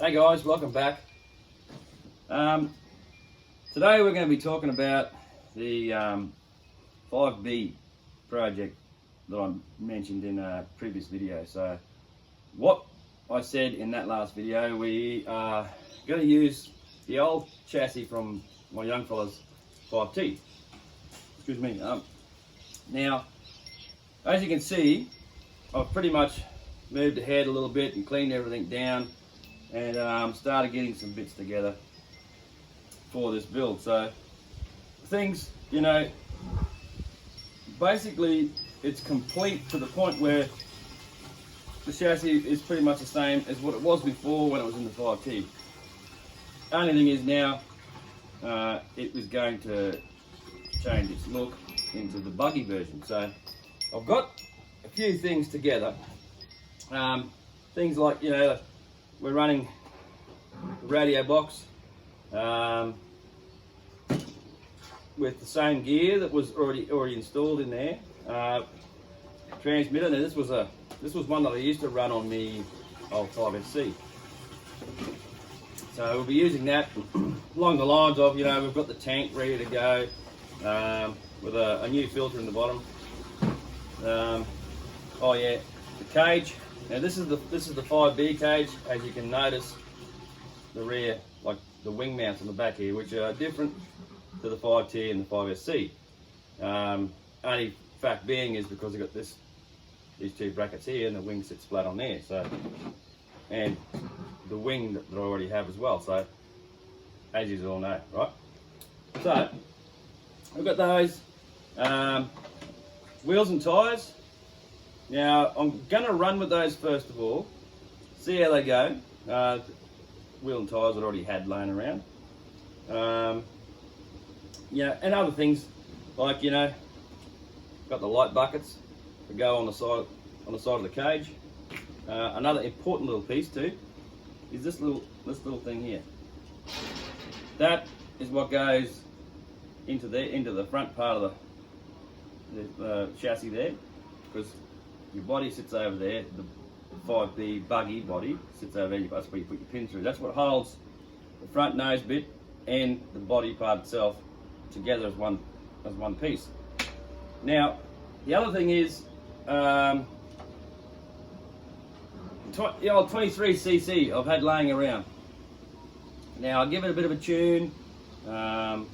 Hey guys, welcome back. Today we're going to be talking about the 5B project that I mentioned in a previous video. So what I said in that last video, we are going to use the old chassis from my young fella's 5T. Excuse me. Now, as you can see, I've pretty much moved ahead a little bit and cleaned everything down and started getting some bits together for this build. So things, basically it's complete to the point where the chassis is pretty much the same as what it was before when it was in the 5T. Only thing is now it was going to change its look into the buggy version. So I've got a few things together. Things like, we're running the radio box with the same gear that was already installed in there. Transmitter. Now this was one that I used to run on the old 5SC. So we'll be using that along the lines of, we've got the tank ready to go with a new filter in the bottom. Oh yeah, the cage. Now this is the 5B cage. As you can notice, the rear, like the wing mounts on the back here, which are different to the 5T and the 5SC. Only fact being is because I've got these two brackets here, and the wing sits flat on there. So, and the wing that I already have as well. So, as you all know, right? So, I've got those wheels and tyres. Now, I'm going to run with those first of all, see how they go. Wheel and tyres I already had laying around. And other things like, got the light buckets that go on the side of the cage. Another important little piece too is this little thing here. That is what goes into the front part of the chassis there, because your body sits over there. The 5B buggy body sits over there. That's where you put your pin through. That's what holds the front nose bit and the body part itself together as one piece. Now, the other thing is the old 23cc I've had laying around. Now, I'll give it a bit of a tune. Got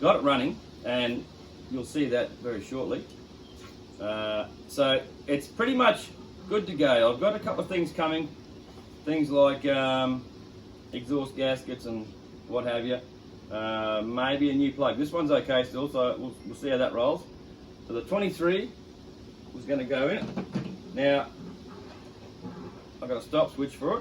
it running, and you'll see that very shortly. So it's pretty much good to go. I've got a couple of things coming, things like exhaust gaskets and what have you. Maybe a new plug. This one's okay still, so we'll see how that rolls. So the 23 was going to go in it. Now I've got a stop switch for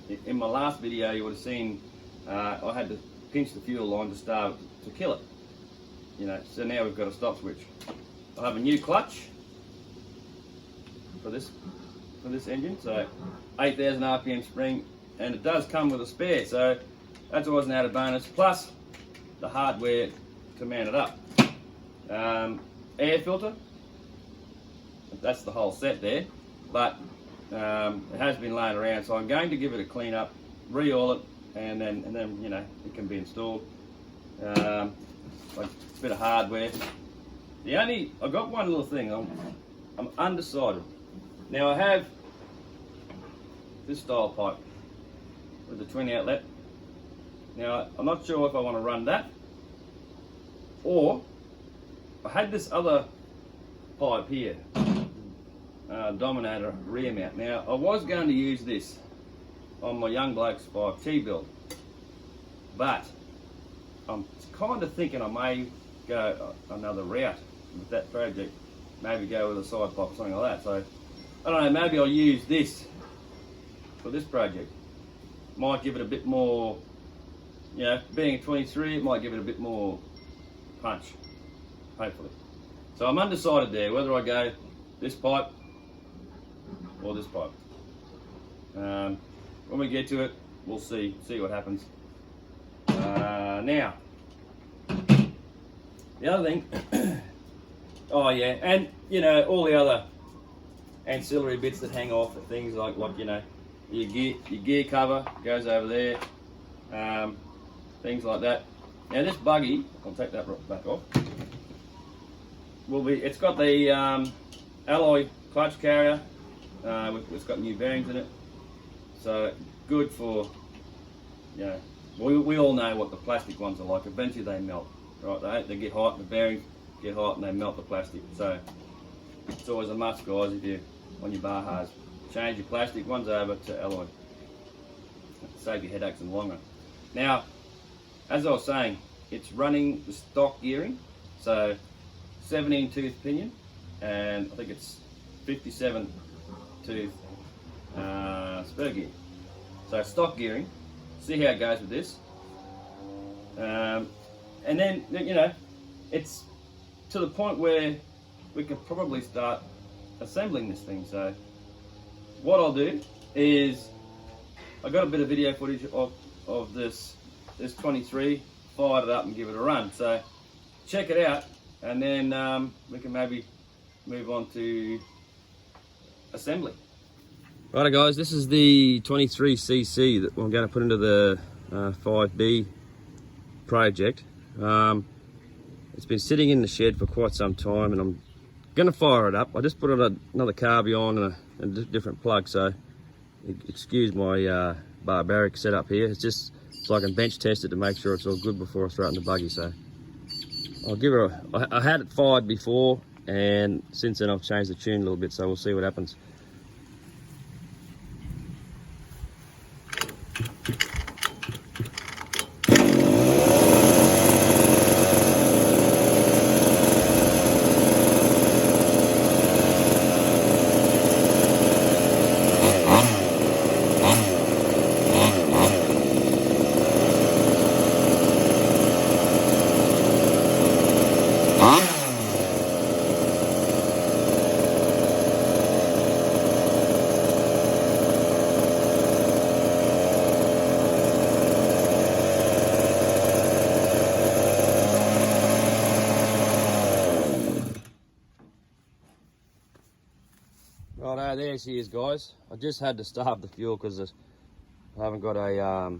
it. In my last video you would have seen I had to pinch the fuel line to start to kill it. So now we've got a stop switch. I have a new clutch for this engine, so 8,000 RPM spring, and it does come with a spare, so that's always an added bonus, plus the hardware to mount it up. Air filter, that's the whole set there, but it has been laying around, so I'm going to give it a clean up, re-oil it, and then it can be installed. Like a bit of hardware. I've got one little thing. I'm undecided. Now I have this style pipe with the twin outlet. Now I'm not sure if I want to run that, or I had this other pipe here, Dominator rear mount. Now I was going to use this on my young bloke's 5T build, but I'm kind of thinking I may go another route with that project, maybe go with a side pipe or something like that. So I don't know, maybe I'll use this for this project. Might give it a bit more, being a 23, it might give it a bit more punch, hopefully. So I'm undecided there whether I go this pipe or this pipe. When we get to it, we'll see what happens. Now, the other thing, oh yeah, and all the other ancillary bits that hang off, things like your gear cover goes over there, things like that. Now this buggy, I'll take that back off, it's got the alloy clutch carrier, it's got new bearings in it, so good for, you know, we all know what the plastic ones are like. Eventually they melt, right? They get hot, the bearings get hot and they melt the plastic. So it's always a must, guys, if you on your Bajas, change your plastic ones over to alloy. Save your headaches in the long run. Now, as I was saying, it's running the stock gearing, so 17 tooth pinion, and I think it's 57 tooth spur gear. So stock gearing. See how it goes with this, and then, you know, it's to the point where we could probably start assembling this thing. So what I'll do is, I got a bit of video footage of this 23, fired it up and give it a run. So check it out, and then we can maybe move on to assembly. Righto guys, this is the 23cc that I'm going to put into the 5B project. It's been sitting in the shed for quite some time and I'm going to fire it up. I just put on another carby on and a different plug, so excuse my barbaric setup here. It's just so I can bench test it to make sure it's all good before I throw it in the buggy. So I'll give it I had it fired before, and since then I've changed the tune a little bit, so we'll see what happens. Righto, there she is, guys. I just had to starve the fuel because I haven't got a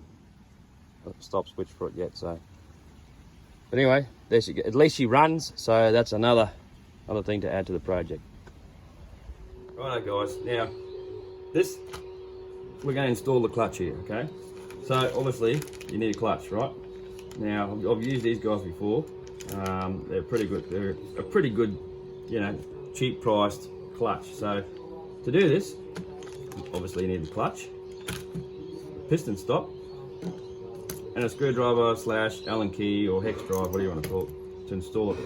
stop switch for it yet. So, but anyway, there she goes. At least she runs, so that's another thing to add to the project. Righto, guys. Now, we're going to install the clutch here. Okay. So obviously you need a clutch, right? Now I've used these guys before. They're pretty good. They're a pretty good, you know, cheap priced clutch. So to do this, obviously you need the clutch, a piston stop, and a screwdriver / Allen key or hex drive, whatever you want to call it, to install it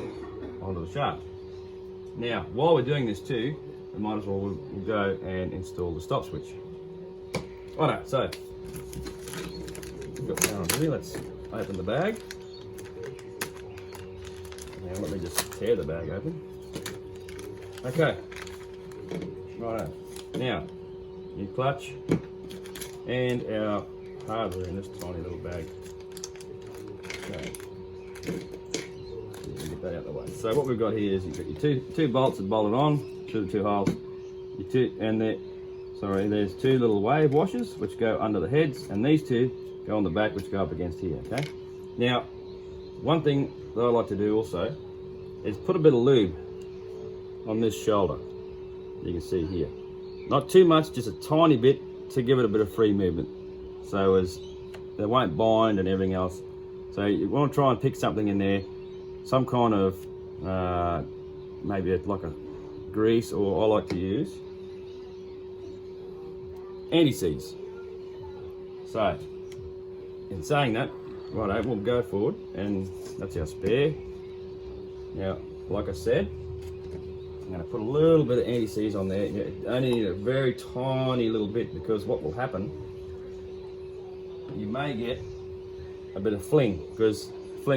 onto the shaft. Now, while we're doing this too, we might as well we'll go and install the stop switch. Alright, so we've got that on here. Let's open the bag. Now let me just tear the bag open. Okay. Right, now, new clutch and our hardware in this tiny little bag. Okay, get that out of the way. So what we've got here is you've got your two bolts that bolted on through the two holes. There's two little wave washers which go under the heads, and these two go on the back which go up against here. Okay. Now, one thing that I like to do also is put a bit of lube on this shoulder. You can see here, not too much, just a tiny bit to give it a bit of free movement, so as they won't bind and everything else. So you want to try and pick something in there, some kind of maybe like a grease, or I like to use anti-seize. So in saying that, right, we'll go forward, and that's our spare. Now, like I said, I'm going to put a little bit of anti-seize on there. You only need a very tiny little bit, because what will happen, you may get a bit of fling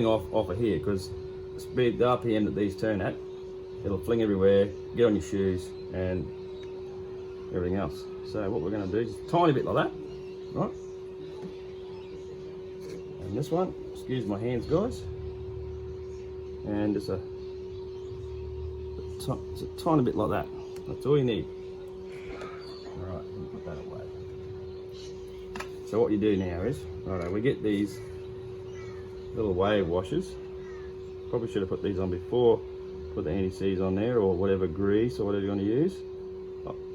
off of here, because the speed, the RPM that these turn at, it'll fling everywhere, get on your shoes and everything else. So what we're going to do is a tiny bit like that, right? And this one, excuse my hands, guys, and just a tiny bit like that. That's all you need. Alright, put that away. So what you do now is, righto, we get these little wave washers. Probably should have put these on before. Put the anti-seize on there, or whatever grease or whatever you want to use.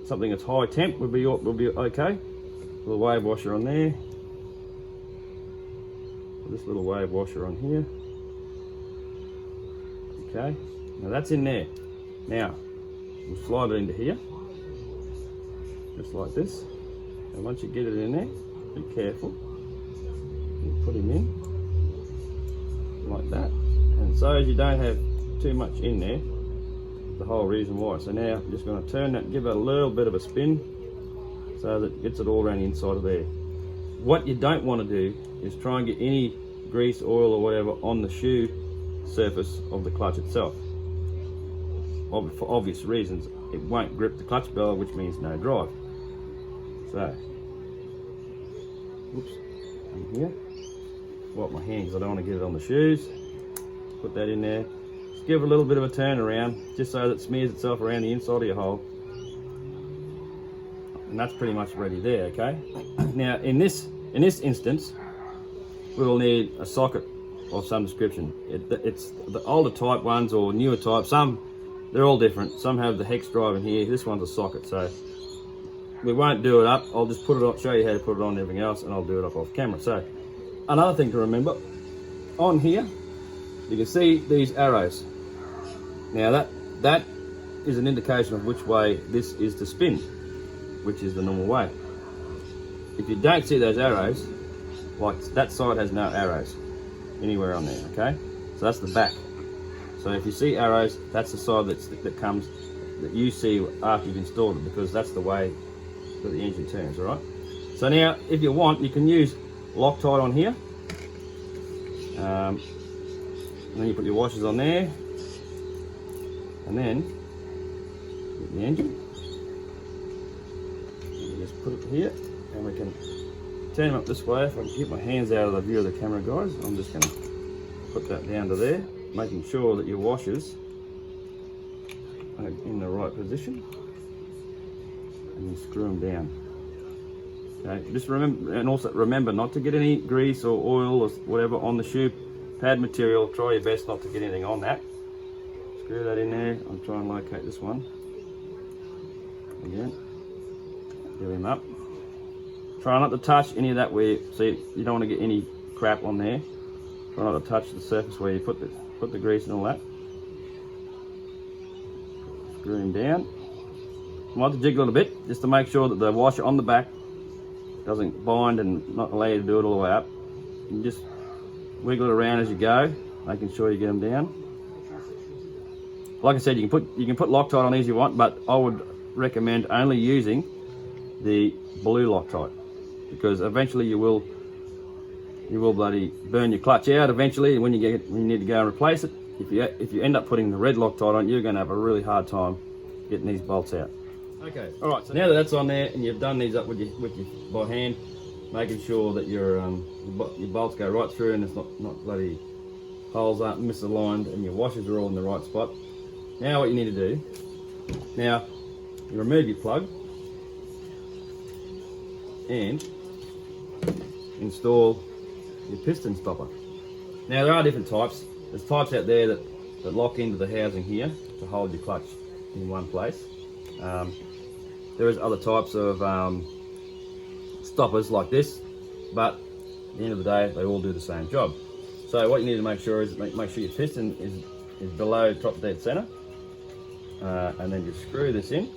Something that's high temp would be okay. Little wave washer on there. This little wave washer on here. Okay, now that's in there. Now we'll slide it into here, just like this. And once you get it in there, be careful. You put him in like that. And so as you don't have too much in there, the whole reason why. So now I'm just going to turn that, give it a little bit of a spin so that it gets it all around the inside of there. What you don't want to do is try and get any grease, oil or whatever on the shoe surface of the clutch itself. For obvious reasons, it won't grip the clutch bell, which means no drive. So, oops, in here, wipe my hands, I don't want to get it on the shoes. Put that in there. Just give it a little bit of a turn around, just so that it smears itself around the inside of your hole. And that's pretty much ready there, okay? Now, in this instance, we will need a socket of some description. It's the older type ones or newer type. Some, they're all different. Some have the hex drive in here. This one's a socket, so we won't do it up. I'll just put it on, show you how to put it on and everything else, and I'll do it up off camera. So, another thing to remember, on here, you can see these arrows. Now that is an indication of which way this is to spin, which is the normal way. If you don't see those arrows, like that side has no arrows anywhere on there, okay? So that's the back. So if you see arrows, that's the side that you see after you've installed it, because that's the way that the engine turns, all right? So now, if you want, you can use Loctite on here. And then you put your washers on there, and then get the engine. You just put it here, and we can turn them up this way. If I can keep my hands out of the view of the camera, guys, I'm just going to put that down to there, making sure that your washers are in the right position, and you screw them down. Okay, just remember, and also remember not to get any grease or oil or whatever on the shoe pad material. Try your best not to get anything on that. Screw that in there. I'll try and locate this one again. Get him up. Try not to touch any of that where you don't want to get any crap on there. Try not to touch the surface where you put the grease and all that. Screw him down. You might have to jiggle it a bit just to make sure that the washer on the back doesn't bind and not allow you to do it all the way up. You just wiggle it around as you go, making sure you get them down. Like I said, you can put Loctite on these if you want, but I would recommend only using the blue Loctite, because eventually you will bloody burn your clutch out eventually when you need to go and replace it. If you end up putting the red Loctite on, you're going to have a really hard time getting these bolts out. Okay, all right. So now that that's on there and you've done these up with your by hand, making sure that your bolts go right through and it's not bloody holes aren't misaligned and your washers are all in the right spot. Now what you need to do, now you remove your plug and install your piston stopper. Now there are different types. There's types out there that lock into the housing here to hold your clutch in one place. There is other types of stoppers like this, but at the end of the day, they all do the same job. So what you need to make sure is make sure your piston is below top dead center, and then just screw this in.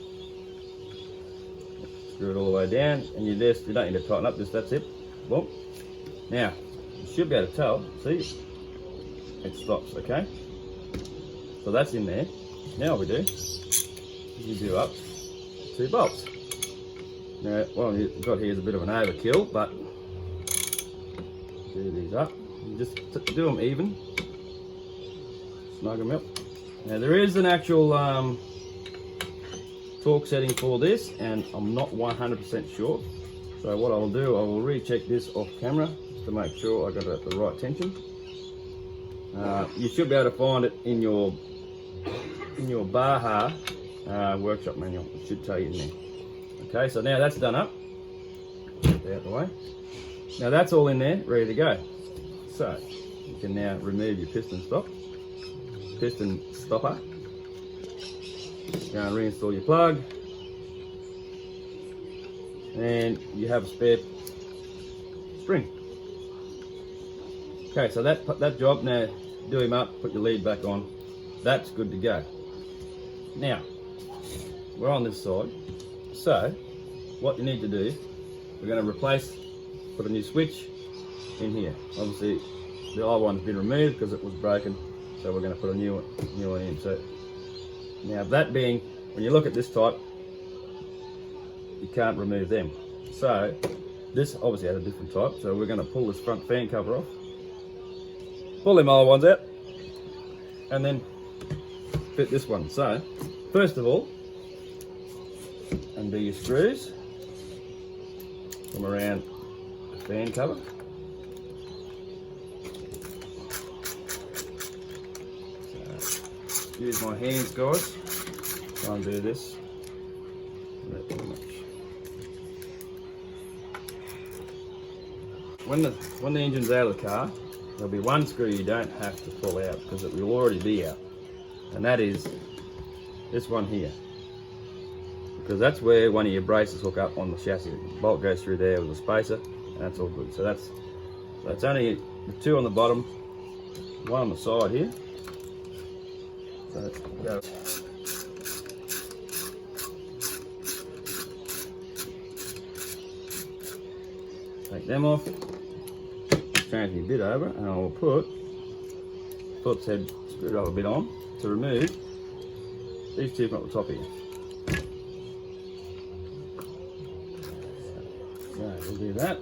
Screw it all the way down, and you don't need to tighten up. That's it. Boom. Now you should be able to tell. See, it stops. Okay. So that's in there. Now what we do, you do up 2 bolts. Now, what you've got here is a bit of an overkill, but do these up. You just do them even. Snug them up. Now there is an actual torque setting for this, and I'm not 100% sure. So what I'll do, I will recheck this off camera to make sure I got it at the right tension. You should be able to find it in your Baja workshop manual. It should tell you in there. Okay, so now that's done up. out the way. Now that's all in there, ready to go. So you can now remove your piston stopper. Go and reinstall your plug, and you have a spare spring. Okay, so that job, now do him up, put your lead back on. That's good to go. Now we're on this side, so what you need to do, we're going to put a new switch in here. Obviously the old one's been removed because it was broken, so we're going to put a new one in. So now that being, when you look at this type, you can't remove them. So this obviously has a different type, so we're going to pull this front fan cover off, pull them old ones out, and then fit this one. So first of all, undo your screws from around the fan cover. So, use my hands, guys. Try and do this. Not too much. When the engine's out of the car, there'll be one screw you don't have to pull out because it will already be out, and that is this one here, because that's where one of your braces hook up on the chassis. The bolt goes through there with a spacer, and that's all good. So that's only the two on the bottom, one on the side here. So let's go. Take them off, change my bit over, and I'll put Phillips head screwdriver bit on to remove these two from the top here. So we'll do that.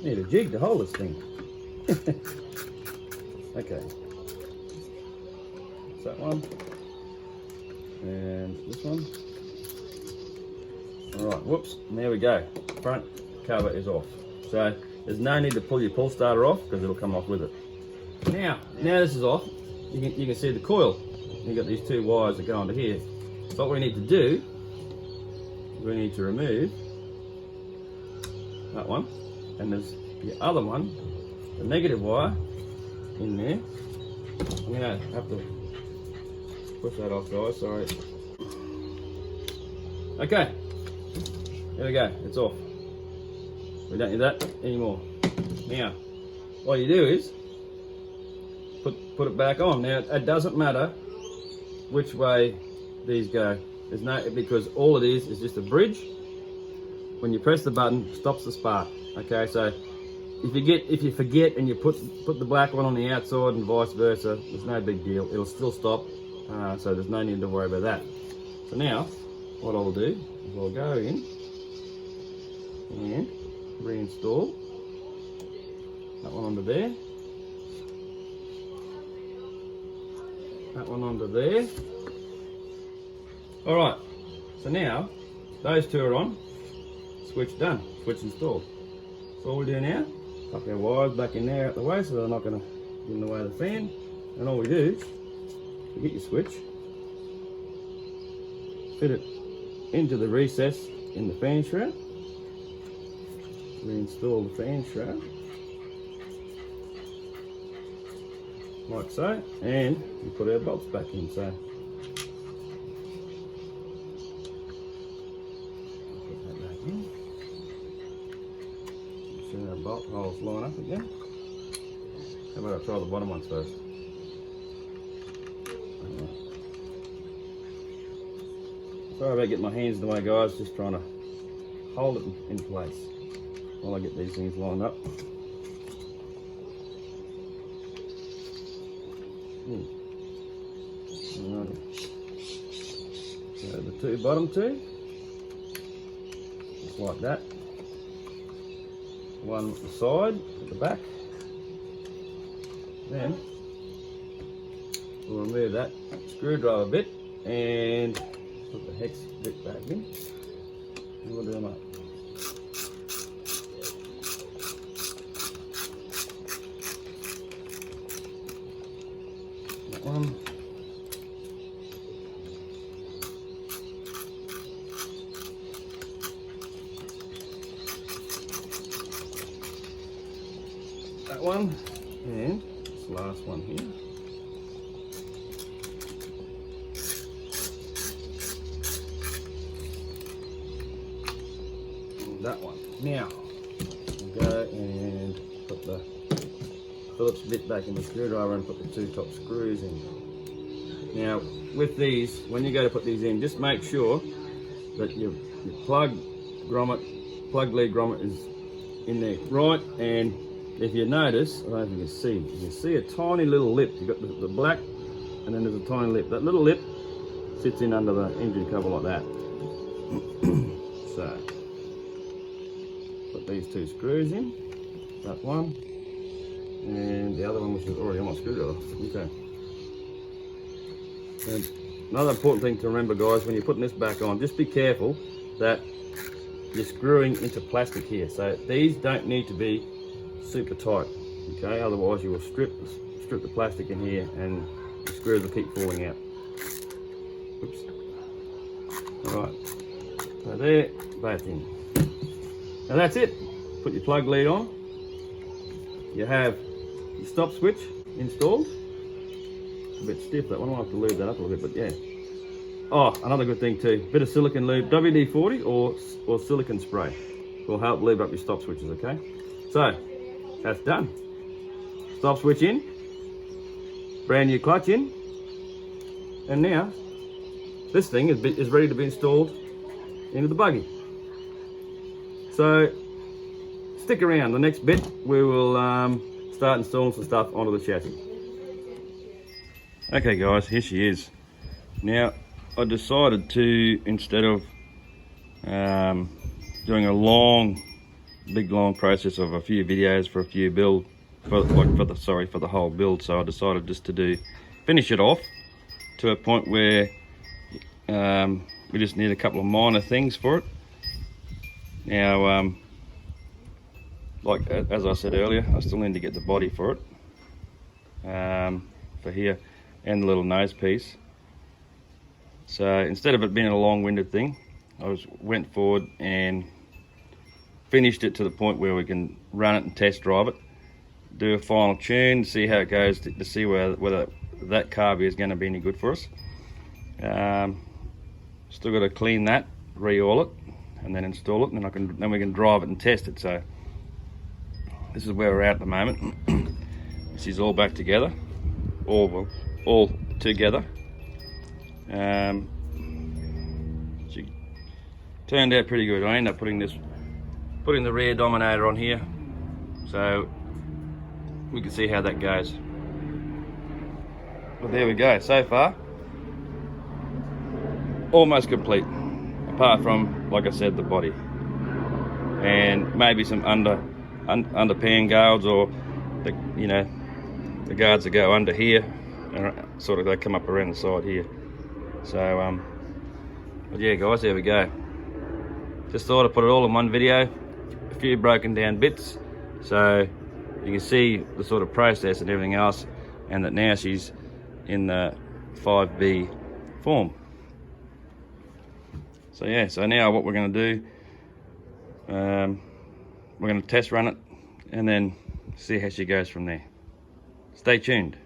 Need a jig to hold this thing. Okay. That's that one. And this one. Alright, whoops, and there we go. Front cover is off. So there's no need to pull your pull starter off because it'll come off with it. Now this is off, you can see the coil. You've got these two wires that go onto here. So what we need to do, we need to remove that one, and there's the other one, the negative wire in there. I'm going to have to push that off, guys, sorry. Okay, there we go, it's off. We don't need that anymore. Now, what you do is put it back on. Now, it doesn't matter which way these go. There's no, because all it is just a bridge. When you press the button, stops the spark. Okay, so if you forget and you put the black one on the outside and vice versa, it's no big deal. It'll still stop. So there's no need to worry about that. So now, what I'll do is I'll go in and reinstall that one onto there, that one onto there. Alright, so now those two are on, switch done, switch installed. So all we do now, tuck our wires back in there out the way so they're not going to get in the way of the fan, and all we do is you get your switch, fit it into the recess in the fan shroud, reinstall the fan shroud like so, and we put our bolts back in. So put that back in. Make sure our bolt holes line up again. How about I try the bottom ones first? Sorry about getting my hands in the way, guys, just trying to hold it in place while I get these things lined up. Right. So the bottom two, just like that. One at the side, at the back. Then we'll remove that screwdriver bit and put the hex bit back in, and we'll do them up. That one. that one, and this last one here. And that one. Now, we'll go and put the Phillips bit back in the screwdriver and put the 2 top screws in. Now, with these, when you go to put these in, just make sure that your plug lead grommet is in there right, and if you notice, I don't know if you can see a tiny little lip. You've got the black, and then there's a tiny lip. That little lip sits in under the engine cover like that. So, put these 2 screws in, that one, and the other one which is already on my screwdriver. Okay. And another important thing to remember, guys, when you're putting this back on, just be careful that you're screwing into plastic here. So these don't need to be super tight, okay? Otherwise you will strip the plastic in here and the screws will keep falling out. Oops. Alright, so there, both in. Now that's it. Put your plug lead on. You have your stop switch installed. It's a bit stiff, that one. I'll have to lube that up a little bit, but yeah. Oh, another good thing too, bit of silicone lube, WD-40 or silicone spray will help lube up your stop switches, okay? So, that's done. Stop switch in, brand new clutch in, and now this thing is ready to be installed into the buggy. So, stick around. The next bit, we will start installing some stuff onto the chassis. Okay guys, here she is. Now, I decided to, instead of doing a big long process of a few videos for a few build, for the whole build, so I decided just to finish it off to a point where we just need a couple of minor things for it. Now, like as I said earlier, I still need to get the body for it, for here, and the little nose piece. So instead of it being a long-winded thing, I went forward and finished it to the point where we can run it and test drive it, do a final tune, see how it goes, to see whether that carb is going to be any good for us. Still got to clean that, re-oil it, and then install it, and then we can drive it and test it. So this is where we're at the moment. This is all back together, all together. She turned out pretty good. I ended up putting the rear dominator on here, so we can see how that goes. But there we go. So far, almost complete, apart from, like I said, the body and maybe some underpan guards, or the guards that go under here, and sort of they come up around the side here. So but yeah guys, there we go. Just thought I'd put it all in one video, a few broken down bits, so you can see the sort of process and everything else, and that now she's in the 5B form. So yeah, so now what we're going to do, we're going to test run it and then see how she goes from there. Stay tuned.